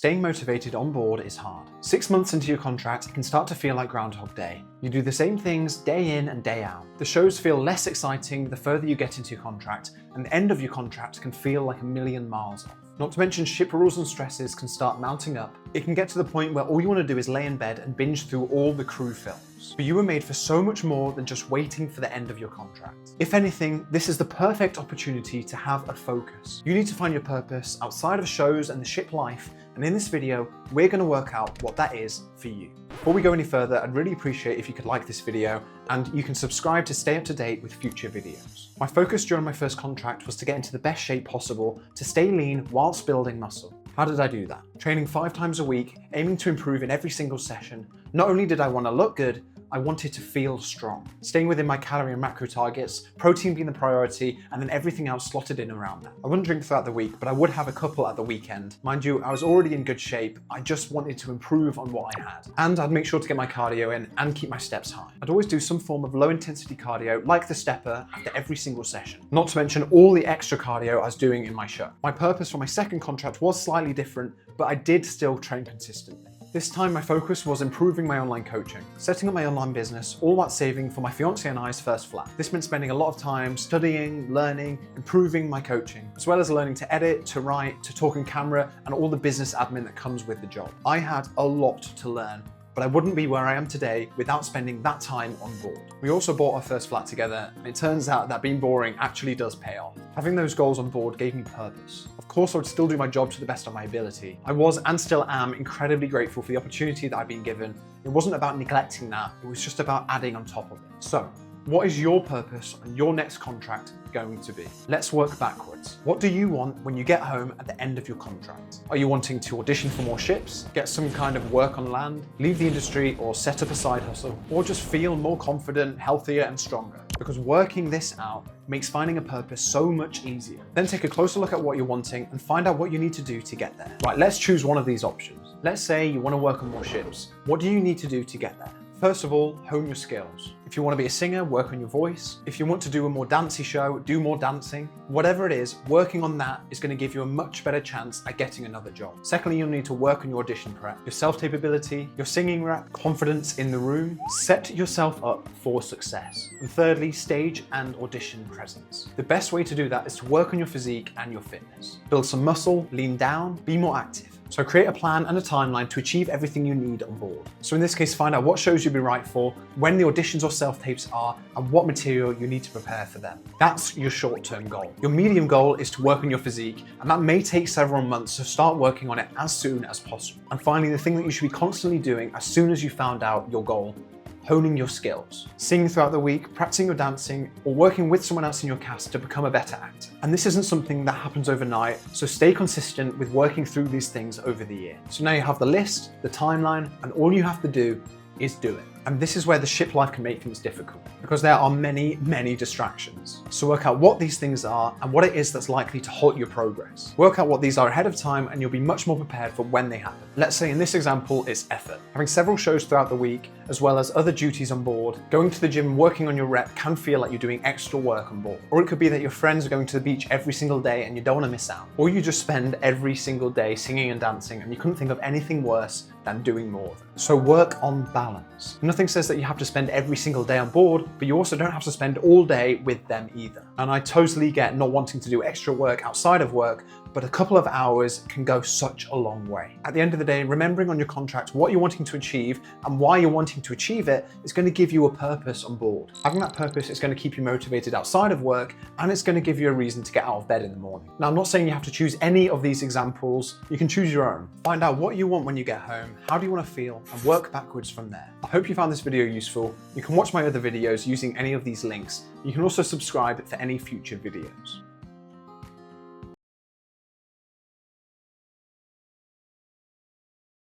Staying motivated on board is hard. 6 months into your contract, it can start to feel like Groundhog Day. You do the same things day in and day out. The shows feel less exciting the further you get into your contract, and the end of your contract can feel like a million miles off. Not to mention ship rules and stresses can start mounting up. It can get to the point where all you want to do is lay in bed and binge through all the crew films. But you were made for so much more than just waiting for the end of your contract. If anything, this is the perfect opportunity to have a focus. You need to find your purpose outside of shows and the ship life, and in this video, we're going to work out what that is for you. Before we go any further, I'd really appreciate if you could like this video, and you can subscribe to stay up to date with future videos. My focus during my first contract was to get into the best shape possible to stay lean whilst building muscle. How did I do that? Training 5 times a week, aiming to improve in every single session. Not only did I want to look good, I wanted to feel strong. Staying within my calorie and macro targets, protein being the priority, and then everything else slotted in around that. I wouldn't drink throughout the week, but I would have a couple at the weekend. Mind you, I was already in good shape. I just wanted to improve on what I had. And I'd make sure to get my cardio in and keep my steps high. I'd always do some form of low intensity cardio, like the stepper, after every single session. Not to mention all the extra cardio I was doing in my show. My purpose for my second contract was slightly different, but I did still train consistently. This time my focus was improving my online coaching, setting up my online business, all about saving for my fiance and I's first flat. This meant spending a lot of time studying, learning, improving my coaching, as well as learning to edit, to write, to talk on camera, and all the business admin that comes with the job. I had a lot to learn, but I wouldn't be where I am today without spending that time on board. We also bought our first flat together, and it turns out that being boring actually does pay off. Having those goals on board gave me purpose. Of course, I would still do my job to the best of my ability. I was and still am incredibly grateful for the opportunity that I've been given. It wasn't about neglecting that, it was just about adding on top of it. So, what is your purpose on your next contract going to be? Let's work backwards. What do you want when you get home at the end of your contract? Are you wanting to audition for more ships, get some kind of work on land, leave the industry, or set up a side hustle, or just feel more confident, healthier, and stronger? Because working this out makes finding a purpose so much easier. Then take a closer look at what you're wanting and find out what you need to do to get there. Right, let's choose one of these options. Let's say you want to work on more ships. What do you need to do to get there? First of all, hone your skills. If you want to be a singer, work on your voice. If you want to do a more dancey show, do more dancing. Whatever it is, working on that is going to give you a much better chance at getting another job. Secondly, you'll need to work on your audition prep, your self-tape ability, your singing rep, confidence in the room. Set yourself up for success. And thirdly, stage and audition presence. The best way to do that is to work on your physique and your fitness. Build some muscle, lean down, be more active. So create a plan and a timeline to achieve everything you need on board. So in this case, find out what shows you'll be right for, when the auditions or self-tapes are, and what material you need to prepare for them. That's your short-term goal. Your medium goal is to work on your physique, and that may take several months, so start working on it as soon as possible. And finally, the thing that you should be constantly doing as soon as you found out your goal: honing your skills. Singing throughout the week, practicing your dancing, or working with someone else in your cast to become a better actor. And this isn't something that happens overnight, so stay consistent with working through these things over the year. So now you have the list, the timeline, and all you have to do is do it. And this is where the ship life can make things difficult, because there are many, many distractions. So work out what these things are and what it is that's likely to halt your progress. Work out what these are ahead of time and you'll be much more prepared for when they happen. Let's say in this example, it's effort. Having several shows throughout the week, as well as other duties on board, going to the gym and working on your rep can feel like you're doing extra work on board. Or it could be that your friends are going to the beach every single day and you don't want to miss out. Or you just spend every single day singing and dancing and you couldn't think of anything worse than doing more of it. So work on balance. Nothing says that you have to spend every single day on board, but you also don't have to spend all day with them either. And I totally get not wanting to do extra work outside of work, but a couple of hours can go such a long way. At the end of the day, remembering on your contract what you're wanting to achieve and why you're wanting to achieve it is going to give you a purpose on board. Having that purpose is going to keep you motivated outside of work, and it's going to give you a reason to get out of bed in the morning. Now, I'm not saying you have to choose any of these examples. You can choose your own. Find out what you want when you get home, how do you want to feel, and work backwards from there. I hope you found this video useful. You can watch my other videos using any of these links. You can also subscribe for any future videos.